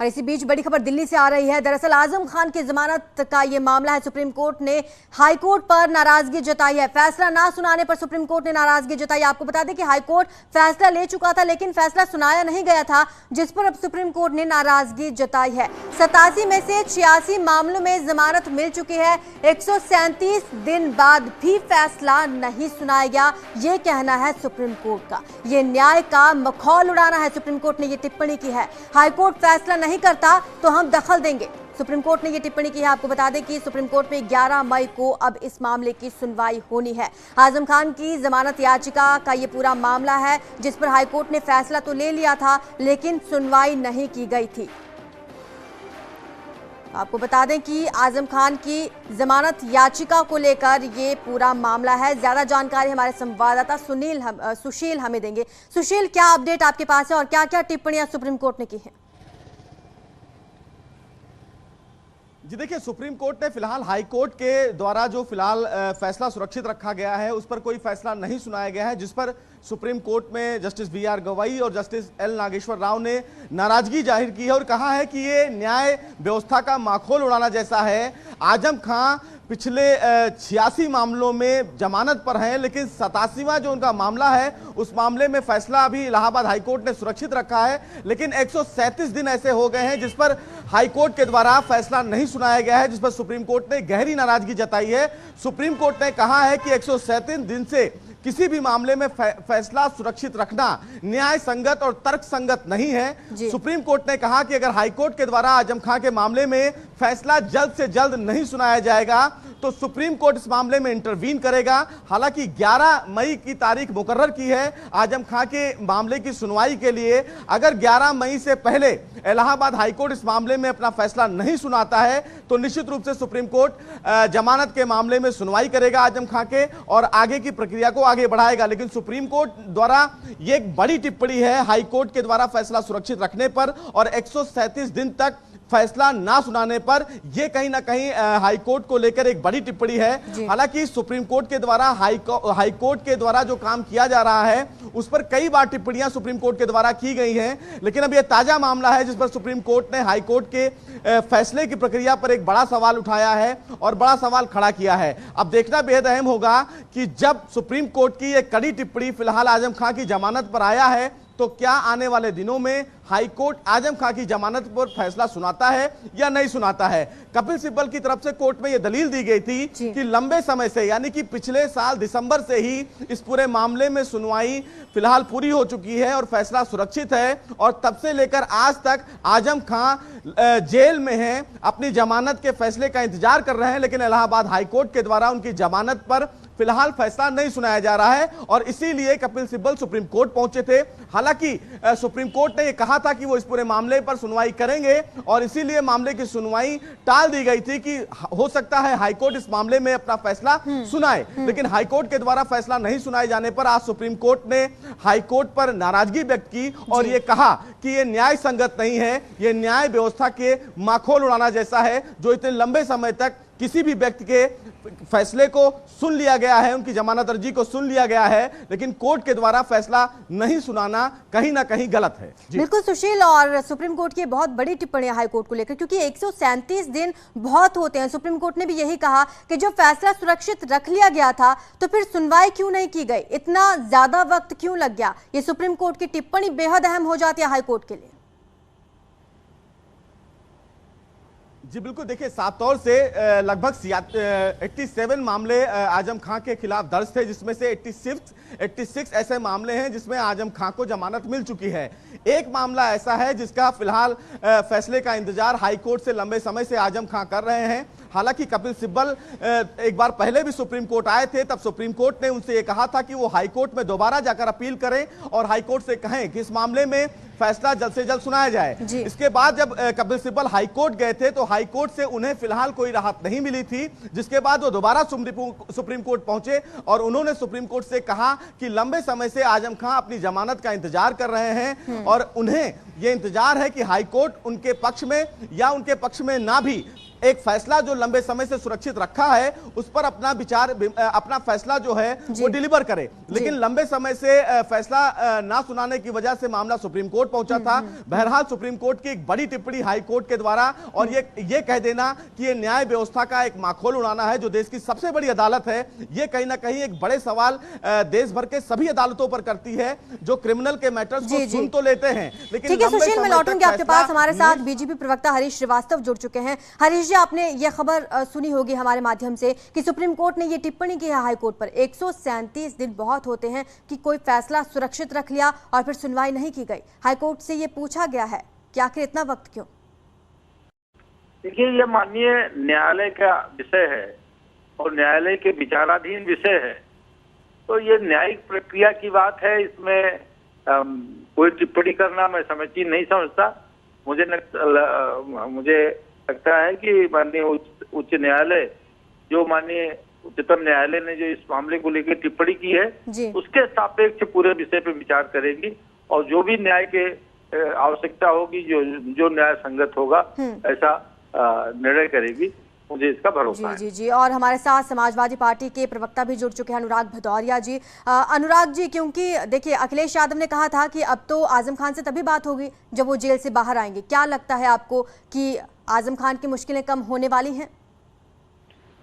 और इसी बीच बड़ी खबर दिल्ली से आ रही है। दरअसल आजम खान की जमानत का ये मामला है। सुप्रीम कोर्ट ने हाई कोर्ट पर नाराजगी जताई है। फैसला ना सुनाने पर सुप्रीम कोर्ट ने नाराजगी जताई। आपको बता दें कि हाई कोर्ट फैसला ले चुका था, लेकिन फैसला सुनाया नहीं गया था, जिस पर अब सुप्रीम कोर्ट ने नाराजगी जताई है। 87 में से 86 मामलों में जमानत मिल चुकी है। 137 दिन बाद भी फैसला नहीं सुनाया गया, ये कहना है सुप्रीम कोर्ट का। ये न्याय का मखौल उड़ाना है। सुप्रीम कोर्ट ने ये टिप्पणी की है। हाई कोर्ट फैसला नहीं करता तो हम दखल देंगे, सुप्रीम कोर्ट ने ये टिप्पणी की है। आपको बता दें कि सुप्रीम कोर्ट में 11 मई को अब इस मामले की सुनवाई होनी है। आजम खान की जमानत याचिका का ये पूरा मामला है, जिस पर हाईकोर्ट ने फैसला तो ले लिया था, लेकिन सुनवाई नहीं की गई थी। आपको बता दें कि आजम खान की जमानत याचिका को लेकर ये पूरा मामला है। ज्यादा जानकारी हमारे संवाददाता सुशील हमें देंगे। सुशील, क्या अपडेट आपके पास है और क्या क्या टिप्पणियां सुप्रीम कोर्ट ने की हैं? जी देखिए, सुप्रीम कोर्ट ने फिलहाल हाई कोर्ट के द्वारा जो फिलहाल फैसला सुरक्षित रखा गया है, उस पर कोई फैसला नहीं सुनाया गया है, जिस पर सुप्रीम कोर्ट में जस्टिस बी.आर. गवई और जस्टिस एल. नागेश्वर राव ने नाराजगी जाहिर की है और कहा है कि ये न्याय व्यवस्था का माखौल उड़ाना जैसा है। आजम खां पिछले 86 मामलों में जमानत पर हैं, लेकिन 87वां जो उनका मामला है, उस मामले में फैसला अभी इलाहाबाद हाईकोर्ट ने सुरक्षित रखा है, लेकिन 137 दिन ऐसे हो गए हैं जिस पर हाईकोर्ट के द्वारा फैसला नहीं सुनाया गया है, जिस पर सुप्रीम कोर्ट ने गहरी नाराजगी जताई है। सुप्रीम कोर्ट ने कहा है कि 137 दिन से किसी भी मामले में फैसला सुरक्षित रखना न्याय संगत और तर्क संगत नहीं है। सुप्रीम कोर्ट ने कहा कि अगर हाईकोर्ट के द्वारा आजम खां के मामले में फैसला जल्द से जल्द नहीं सुनाया जाएगा तो सुप्रीम कोर्ट इस मामले में इंटरवीन करेगा। हालांकि 11 मई की तारीख मुकर्रर की है आजम खां के मामले की सुनवाई के लिए। अगर 11 मई से पहले इलाहाबाद हाईकोर्ट इस मामले में अपना फैसला नहीं सुनाता है तो निश्चित रूप से सुप्रीम कोर्ट जमानत के मामले में सुनवाई करेगा आजम खां के और आगे की प्रक्रिया को आगे बढ़ाएगा। लेकिन सुप्रीम कोर्ट द्वारा ये एक बड़ी टिप्पणी है हाईकोर्ट के द्वारा फैसला सुरक्षित रखने पर और 137 दिन तक फैसला ना सुनाने पर। यह कहीं ना कहीं हाईकोर्ट को लेकर एक बड़ी टिप्पणी है। हालांकि सुप्रीम कोर्ट के द्वारा हाईकोर्ट के द्वारा जो काम किया जा रहा है उस पर कई बार टिप्पणियां सुप्रीम कोर्ट के द्वारा की गई हैं, लेकिन अब यह ताजा मामला है जिस पर सुप्रीम कोर्ट ने हाईकोर्ट के फैसले की प्रक्रिया पर एक बड़ा सवाल उठाया है और बड़ा सवाल खड़ा किया है। अब देखना बेहद अहम होगा कि जब सुप्रीम कोर्ट की एक कड़ी टिप्पणी फिलहाल आजम खां की जमानत पर आया है तो क्या आने वाले दिनों में हाईकोर्ट आजम खां की जमानत पर फैसला सुनाता है या नहीं सुनाता है। कपिल सिब्बल की तरफ से कोर्ट में यह दलील दी गई थी कि लंबे समय से, यानी कि पिछले साल दिसंबर से ही इस पूरे मामले में सुनवाई फिलहाल पूरी हो चुकी है और फैसला सुरक्षित है और तब से लेकर आज तक आजम खां जेल में हैं, अपनी जमानत के फैसले का इंतजार कर रहे हैं, लेकिन इलाहाबाद हाईकोर्ट के द्वारा उनकी जमानत पर फिलहाल फैसला नहीं सुनाया जा रहा है और इसीलिए कपिल सिब्बल सुप्रीम कोर्ट पहुंचे थे। हालांकि सुप्रीम कोर्ट ने यह कहा था कि वो इस पूरे मामले पर सुनवाई करेंगे और इसीलिए मामले की सुनवाई टाल दी गई थी कि हो सकता है हाईकोर्ट इस मामले में अपना फैसला सुनाए। लेकिन हाईकोर्ट के द्वारा फैसला नहीं सुनाए जाने पर आज सुप्रीम कोर्ट ने हाईकोर्ट पर नाराजगी व्यक्त की और यह कहा कि यह न्याय संगत नहीं है, यह न्याय व्यवस्था के माखौल उड़ाना जैसा है जो इतने लंबे समय तक किसी भी व्यक्ति के फैसले को सुन लिया गया है, उनकी जमानत अर्जी को सुन लिया गया है, लेकिन कोर्ट के द्वारा फैसला नहीं सुनाना कहीं ना कहीं गलत है। बिल्कुल सुशील, और सुप्रीम कोर्ट की बहुत बड़ी टिप्पणी हाई कोर्ट को लेकर, क्योंकि 137 दिन बहुत होते हैं। सुप्रीम कोर्ट ने भी यही कहा कि जो फैसला सुरक्षित रख लिया गया था तो फिर सुनवाई क्यों नहीं की गई, इतना ज्यादा वक्त क्यों लग गया। ये सुप्रीम कोर्ट की टिप्पणी बेहद अहम हो जाती है हाई कोर्ट के लिए। जी बिल्कुल, देखिए साफ तौर से लगभग 87 मामले आजम खां के खिलाफ दर्ज थे, जिसमें से 86 ऐसे मामले हैं जिसमें आजम खां को जमानत मिल चुकी है। एक मामला ऐसा है जिसका फिलहाल फैसले का इंतजार हाईकोर्ट से लंबे समय से आजम खां कर रहे हैं। हालांकि कपिल सिब्बल एक बार पहले भी सुप्रीम कोर्ट आए थे, तब सुप्रीम कोर्ट ने उनसे यह कहा था कि वो हाईकोर्ट में दोबारा जाकर अपील करें और हाईकोर्ट से कहें कि इस मामले में फैसला जल्द से जल्द सुनाया जाए। इसके बाद जब कपिल सिब्बल हाईकोर्ट गए थे तो हाईकोर्ट से उन्हें फिलहाल कोई राहत नहीं मिली थी, जिसके बाद वो दोबारा सुप्रीम कोर्ट पहुंचे और उन्होंने सुप्रीम कोर्ट से कहा कि लंबे समय से आजम खां अपनी जमानत का इंतजार कर रहे हैं और उन्हें यह इंतजार है कि हाईकोर्ट उनके पक्ष में या उनके पक्ष में ना भी एक फैसला जो लंबे समय से सुरक्षित रखा है उस पर अपना विचार, अपना फैसला जो है वो डिलीवर करे। लेकिन लंबे समय से फैसला ना सुनाने की वजह से मामला सुप्रीम कोर्ट पहुंचा था। बहरहाल सुप्रीम कोर्ट की एक बड़ी टिप्पणी हाई कोर्ट के द्वारा, और ये कह देना कि ये न्याय व्यवस्था का एक माखोल उड़ाना है जो देश की सबसे बड़ी अदालत है, ये कहीं ना कहीं एक बड़े सवाल देश भर के सभी अदालतों पर करती है जो क्रिमिनल के मैटर्स को सुन तो लेते हैं लेकिन। ठीक है सुशील, मैं लौटूंगी आपके पास। हमारे साथ बीजेपी प्रवक्ता हरीश श्रीवास्तव जुड़ चुके हैं। हरीश जी, आपने ये खबर सुनी होगी हमारे माध्यम से कि सुप्रीम कोर्ट ने ये टिप्पणी की है हाई कोर्ट पर, 137 दिन बहुत होते हैं कि कोई फैसला सुरक्षित रख लिया और फिर सुनवाई नहीं की गई। हाई कोर्ट से ये पूछा गया है कि आखिर इतना वक्त क्यों? देखिए, ये माननीय न्यायालय का विषय है और न्यायालय के विचाराधीन विषय है, तो ये न्यायिक प्रक्रिया की बात है। इसमें कोई टिप्पणी करना मैं समीचीन नहीं समझता। मुझे लगता है कि माननीय उच्च न्यायालय, जो माननीय उच्चतम न्यायालय ने जो इस मामले को लेकर टिप्पणी की है उसके सापेक्ष पूरे विषय पे विचार करेगी और जो भी न्याय के आवश्यकता होगी, जो न्याय संगत होगा, ऐसा निर्णय करेगी। मुझे इसका भरोसा है। जी। और हमारे साथ समाजवादी पार्टी के प्रवक्ता भी जुड़ चुके हैं, अनुराग भदौरिया जी। अनुराग जी, क्योंकि देखिए अखिलेश यादव ने कहा था कि अब तो आजम खान से तभी बात होगी जब वो जेल से बाहर आएंगे, क्या लगता है आपको कि आजम खान की मुश्किलें कम होने वाली हैं?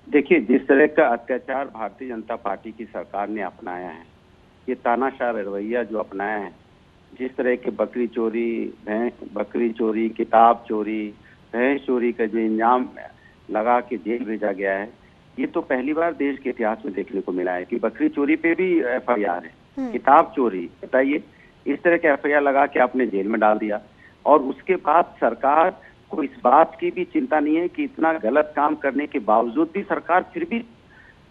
देखिए, जिस तरह का अत्याचार भारतीय जनता पार्टी की सरकार ने अपनाया है, ये तानाशाह रवैया जो अपनाया है, जिस तरह के बकरी चोरी, किताब चोरी, भैंस चोरी का जो इंजाम लगा के जेल भेजा गया है, ये तो पहली बार देश के इतिहास में देखने को मिला है कि बकरी चोरी पे भी FIR है, किताब चोरी, बताइए, इस तरह के FIR लगा के आपने जेल में डाल दिया। और उसके बाद सरकार को इस बात की भी चिंता नहीं है कि इतना गलत काम करने के बावजूद भी सरकार फिर भी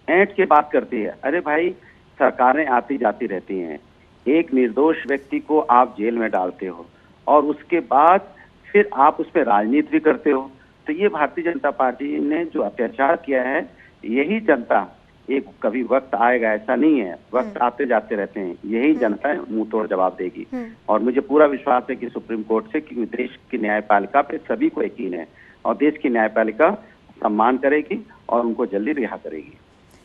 ऐंठ के बात करती है। अरे भाई, सरकारें आती जाती रहती हैं, एक निर्दोष व्यक्ति को आप जेल में डालते हो और उसके बाद फिर आप उस पर राजनीति भी करते हो। तो ये भारतीय जनता पार्टी ने जो अत्याचार किया है, यही जनता, एक कभी वक्त आएगा ऐसा नहीं है, वक्त आते जाते रहते हैं, यही जनता मुंह तोड़ जवाब देगी। और मुझे पूरा विश्वास है कि सुप्रीम कोर्ट से, कि देश की न्यायपालिका पे सभी को यकीन है और देश की न्यायपालिका सम्मान करेगी और उनको जल्दी रिहा करेगी।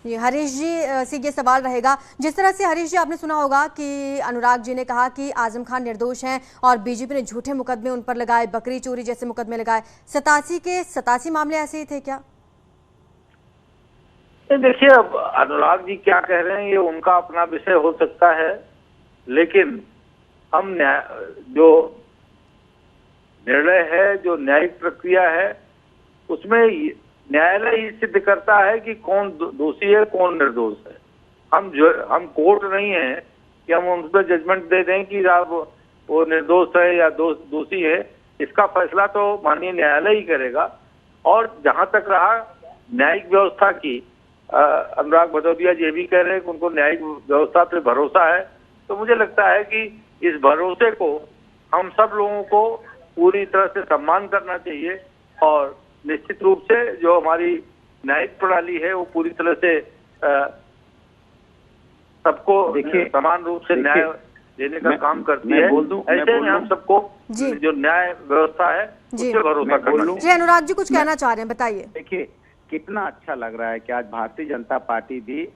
हरीश जी से ये सवाल रहेगा, जिस तरह से हरीश जी आपने सुना होगा कि अनुराग जी ने कहा कि आजम खान निर्दोष हैं और बीजेपी ने झूठे मुकदमे उन पर लगाए, बकरी चोरी जैसे मुकदमे लगाए, 87 के 87 मामले ऐसे ही थे क्या? देखिए, अब अनुराग जी क्या कह रहे हैं ये उनका अपना विषय हो सकता है, लेकिन हम जो निर्णय है, जो न्यायिक प्रक्रिया है, उसमें न्यायालय ही सिद्ध करता है कि कौन दोषी है, कौन निर्दोष है। हम कोर्ट नहीं है कि हम उन पर जजमेंट दे दें कि वो निर्दोष है या दोषी है। इसका फैसला तो माननीय न्यायालय ही करेगा। और जहां तक रहा न्यायिक व्यवस्था की, अनुराग भदौरिया जी भी कह रहे हैं कि उनको न्यायिक व्यवस्था पे भरोसा है, तो मुझे लगता है कि इस भरोसे को हम सब लोगों को पूरी तरह से सम्मान करना चाहिए और निश्चित रूप से जो हमारी न्यायिक प्रणाली है वो पूरी तरह से सबको समान रूप से न्याय देने का काम करती है। ऐसे में हम सबको जो न्याय व्यवस्था है उस पर भरोसा करना चाहिए। जी, अनुराग जी कुछ कहना चाह रहे हैं, बताइए। देखिए, कितना अच्छा लग रहा है कि आज भारतीय जनता पार्टी भी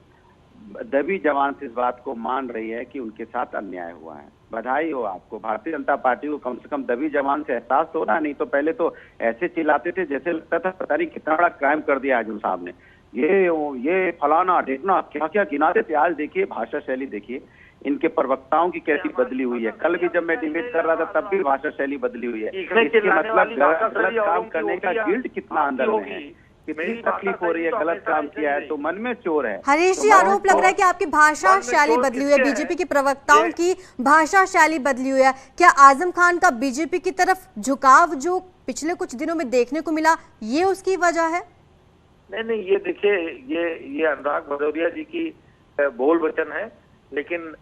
दबी जबान से इस बात को मान रही है कि उनके साथ अन्याय हुआ है। बधाई हो आपको। भारतीय जनता पार्टी को कम से कम दबी जबान से एहसास हो रहा है, नहीं तो पहले तो ऐसे चिल्लाते थे जैसे लगता था पता नहीं कितना बड़ा क्राइम कर दिया आजम साहब ने, ये फलाना ढेकना क्या क्या गिनाते थे। आज देखिए भाषा शैली, देखिए इनके प्रवक्ताओं की कैसी बदली हुई है। कल भी जब मैं डिबेट कर रहा था तब भी भाषा शैली बदली हुई है। इसके मतलब गलत काम करने का गिल्ट कितना अंदर में है, कितनी तकलीफ हो रही है। गलत काम किया है तो मन में चोर है। हरीश जी, आरोप लग रहा है कि आपकी भाषा शैली बदली हुई है, बीजेपी के प्रवक्ताओं की भाषा शैली बदली हुई है। क्या आजम खान का बीजेपी की तरफ झुकाव जो पिछले कुछ दिनों में देखने को मिला, ये उसकी वजह है? नहीं, ये देखिए, ये अनुराग भदौरिया जी की बोल वचन है, लेकिन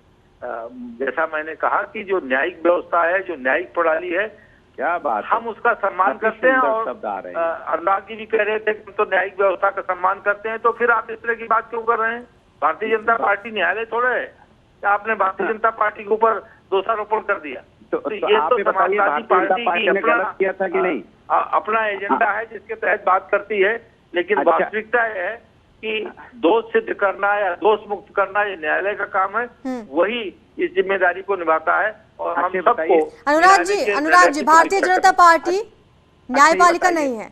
जैसा मैंने कहा कि जो न्यायिक व्यवस्था है, जो न्यायिक प्रणाली है, क्या बात, हम उसका सम्मान करते हैं। और अनुराग जी भी कह रहे थे कि तो न्यायिक व्यवस्था का सम्मान करते हैं, तो फिर आप इस तरह की बात क्यों कर रहे हैं? भारतीय जनता पार्टी न्यायालय थोड़ा है, आपने भारतीय जनता पार्टी के ऊपर दोषारोपण कर दिया। तो ये तो समाजवादी पार्टी ने गलत किया था कि नहीं? अपना एजेंडा है जिसके तहत बात करती है, लेकिन अच्छा। वास्तविकता यह है कि दोष सिद्ध करना या दोष मुक्त करना ये न्यायालय का काम है, वही इस जिम्मेदारी को निभाता है। और हम अच्छा, सबको बताइए। अनुराग जी, भारतीय जनता पार्टी न्यायपालिका नहीं है।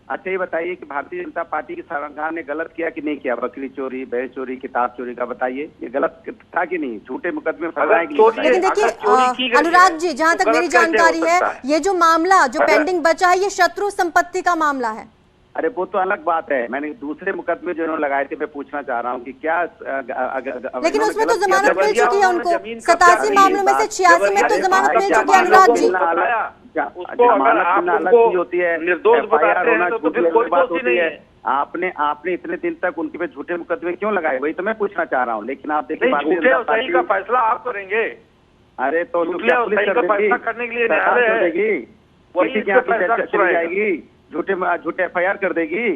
अच्छा ये बताइए कि भारतीय जनता पार्टी की सरकार ने गलत किया कि नहीं किया? बकरी चोरी, भैंस चोरी, किताब चोरी का बताइए, ये गलत था कि नहीं? झूठे मुकदमे फंसाए कि नहीं? लेकिन देखिए अनुराग जी, जहां तक मेरी जानकारी है, ये जो मामला जो पेंडिंग बचा है, ये शत्रु संपत्ति का मामला है। अरे वो तो अलग बात है, मैंने दूसरे मुकदमे जो उन्होंने लगाए थे, मैं पूछना चाह रहा हूँ कि क्या लेकिन उसमें तो जमानत मिल चुकी है उनको। 87 मामलों में से 86 में तो जमानत मिल चुकी है अनुराग जी। उसको अगर आप उनको होती है, निर्दोष बताते हैं तो फिर कोई बात दोषी होती नहीं है। है। आपने इतने दिन तक उनके पे झूठे मुकदमे क्यों लगाए? वही तो मैं पूछना चाह रहा हूँ। लेकिन आप देखिए, झूठे और सही का फैसला आप करेंगे। अरे तो झूठे और सही का फैसला करने के लिए न्यायालय है, वही इस पे फैसला चली जाएगी, झूठे एफआईआर कर देगी,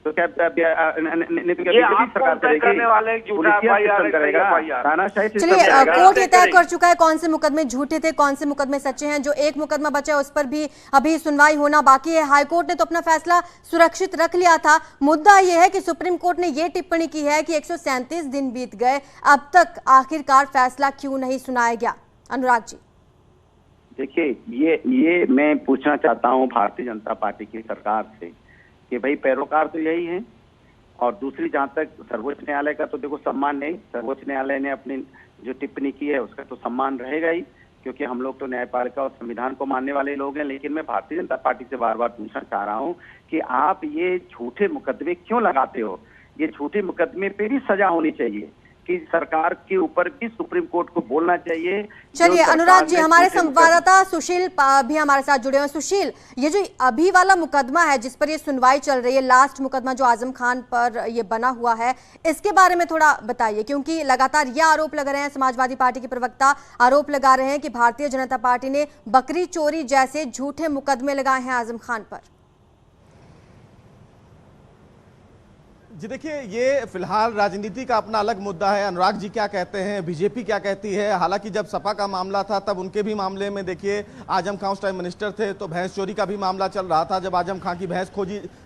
तो क्या ये आप कौन तय करने वाले हैं? झूठा एफआईआर करेगा? चलिए, कोर्ट ये तय कर चुका है कौन से मुकदमे झूठे थे, कौन से मुकदमे सच्चे हैं। जो एक मुकदमा बचा है उस पर भी अभी सुनवाई होना बाकी है। हाईकोर्ट ने तो अपना फैसला सुरक्षित रख लिया था। मुद्दा यह है कि सुप्रीम कोर्ट ने ये टिप्पणी की है कि 137 दिन बीत गए, अब तक आखिरकार फैसला क्यों नहीं सुनाया गया? अनुराग जी देखिए, ये मैं पूछना चाहता हूँ भारतीय जनता पार्टी की सरकार से कि भाई पैरोकार तो यही है, और दूसरी जहां तक सर्वोच्च न्यायालय का तो देखो सम्मान नहीं, सर्वोच्च न्यायालय ने अपनी जो टिप्पणी की है उसका तो सम्मान रहेगा ही, क्योंकि हम लोग तो न्यायपालिका और संविधान को मानने वाले लोग हैं। लेकिन मैं भारतीय जनता पार्टी से बार बार पूछना चाह रहा हूं कि आप ये झूठे मुकदमे क्यों लगाते हो? ये झूठे मुकदमे पे भी सजा होनी चाहिए कि सरकार के ऊपर भी सुप्रीम कोर्ट को बोलना चाहिए। चलिए अनुराग जी, हमारे संवाददाता सुशील भी हमारे साथ जुड़े हुए। सुशील, ये जो अभी वाला मुकदमा है जिस पर ये सुनवाई चल रही है, लास्ट मुकदमा जो आजम खान पर ये बना हुआ है, इसके बारे में थोड़ा बताइए, क्योंकि लगातार ये आरोप लग रहे हैं, समाजवादी पार्टी के प्रवक्ता आरोप लगा रहे हैं कि भारतीय जनता पार्टी ने बकरी चोरी जैसे झूठे मुकदमे लगाए हैं आजम खान पर। जी देखिए, ये फिलहाल राजनीति का अपना अलग मुद्दा है। अनुराग जी क्या कहते हैं, बीजेपी क्या कहती है। हालांकि जब सपा का मामला था तब उनके भी मामले में देखिए आजम खान उस टाइम मिनिस्टर थे, तो भैंस चोरी का भी मामला चल रहा था जब आजम खान की भैंस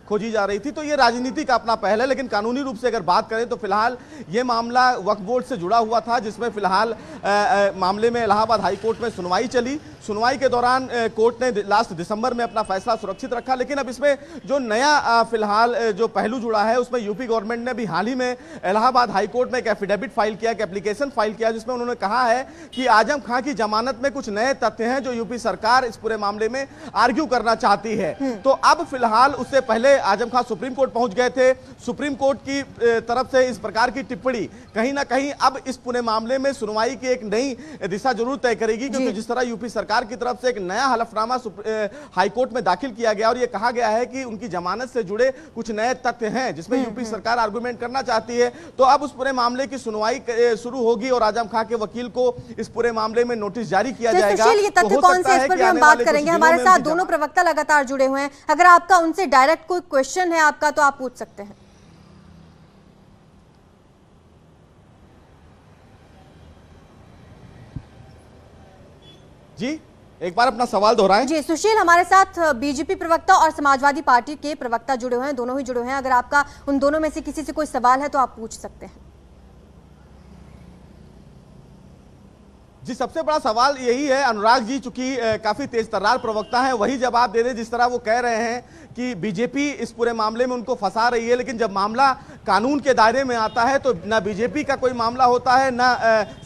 खोजी जा रही थी। तो ये राजनीति का अपना पहल है। लेकिन कानूनी रूप से अगर बात करें तो फिलहाल ये मामला वक्फ बोर्ड से जुड़ा हुआ था, जिसमें फिलहाल मामले में इलाहाबाद हाई कोर्ट में सुनवाई चली। सुनवाई के दौरान कोर्ट ने लास्ट दिसंबर में अपना फैसला सुरक्षित रखा। लेकिन अब इसमें जो नया फिलहाल जो पहलू जुड़ा है, उसमें यूपी गवर्नमेंट ने भी हाल ही में इलाहाबाद हाई कोर्ट में एक एफिडेविट फाइल किया, एक एप्लीकेशन फाइल किया, जिसमें उन्होंने कहा है कि आजम खान की जमानत में कुछ नए तथ्य हैं जो यूपी सरकार इस पूरे मामले में आर्ग्यू करना चाहती है। तो अब फिलहाल उससे पहले आजम खान सुप्रीम कोर्ट पहुंच गए थे। सुप्रीम कोर्ट की तरफ से इस प्रकार की टिप्पणी कहीं ना कहीं अब इस पूरे मामले में सुनवाई की एक नई दिशा जरूर तय करेगी, क्योंकि जिस तरह यूपी सरकार की तरफ से एक नया हलफनामा हाईकोर्ट में दाखिल किया गया और यह कहा गया है कि उनकी जमानत से जुड़े कुछ नए तथ्य हैं जिसमें यूपी सरकार आर्गुमेंट करना चाहती है, तो अब उस पूरे मामले की सुनवाई शुरू होगी और आजम खान के वकील को इस पूरे मामले में नोटिस जारी किया जाएगा। सुशील, ये तथ्य कौन से, इस पर भी हम बात करेंगे। हमारे साथ दोनों प्रवक्ता लगातार जुड़े हुए हैं। अगर आपका उनसे डायरेक्ट कोई क्वेश्चन है आपका तो आप पूछ सकते हैं। जी एक बार अपना सवाल दोहराएं। जी सुशील, हमारे साथ बीजेपी प्रवक्ता और समाजवादी पार्टी के प्रवक्ता जुड़े हुए हैं, दोनों ही जुड़े हुए हैं। अगर आपका उन दोनों में से किसी से कोई सवाल है तो आप पूछ सकते हैं। जी सबसे बड़ा सवाल यही है अनुराग जी, चूंकि काफी तेज तर्रार प्रवक्ता हैं, वही जवाब दे दें जिस तरह वो कह रहे हैं कि बीजेपी इस पूरे मामले में उनको फंसा रही है। लेकिन जब मामला कानून के दायरे में आता है तो ना बीजेपी का कोई मामला होता है ना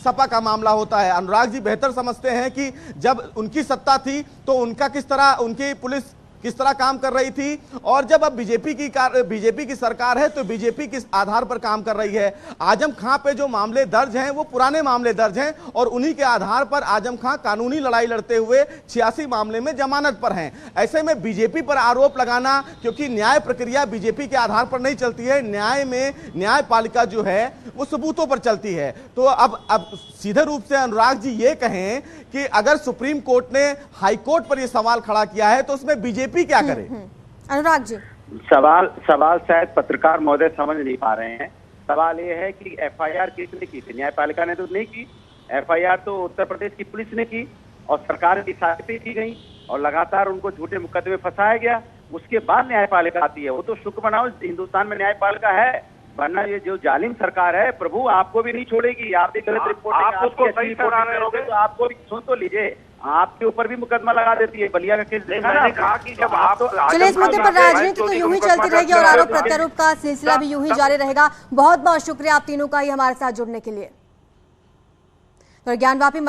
सपा का मामला होता है। अनुराग जी बेहतर समझते हैं कि जब उनकी सत्ता थी तो उनका किस तरह, उनकी पुलिस किस तरह काम कर रही थी, और जब अब बीजेपी की सरकार है तो बीजेपी किस आधार पर काम कर रही है। आजम खान पे जो मामले दर्ज हैं वो पुराने मामले दर्ज हैं और उन्हीं के आधार पर आजम खान कानूनी लड़ाई लड़ते हुए 86 मामले में जमानत पर हैं। ऐसे में बीजेपी पर आरोप लगाना, क्योंकि न्याय प्रक्रिया बीजेपी के आधार पर नहीं चलती है, न्याय में न्यायपालिका जो है वो सबूतों पर चलती है। तो अब सीधे रूप से अनुराग जी ये कहें कि अगर सुप्रीम कोर्ट ने हाई कोर्ट पर यह सवाल खड़ा किया है तो उसमें बीजेपी क्या करे? अनुराग जी सवाल शायद पत्रकार महोदय समझ नहीं पा रहे हैं। सवाल ये है कि एफआईआर किसने की थी? न्यायपालिका ने तो नहीं की। एफआईआर तो उत्तर प्रदेश की पुलिस ने की और सरकार की सहायता की गई। और लगातार उनको झूठे मुकदमे फंसाया गया। उसके बाद न्यायपालिका आती है, वो तो शुक्र मनाओ हिंदुस्तान में न्यायपालिका है, वरना ये जो जालिम सरकार है प्रभु आपको भी नहीं छोड़ेगी। आप भी गलत रिपोर्टिंग, आप उसको सही करा रहे करोगे तो आपको भी, सुन तो लीजिए, आपके ऊपर भी मुकदमा लगा देती है। बलिया का केस देखा ना, कहा कि जब आप चलिए इस मुद्दे पर राजनीति तो यूं ही चलती रहेगी और आरोप प्रत्यारोप का सिलसिला भी यूं ही जारी रहेगा। बहुत बहुत शुक्रिया आप तीनों का ही हमारे साथ जुड़ने के लिए। तो ज्ञानवापी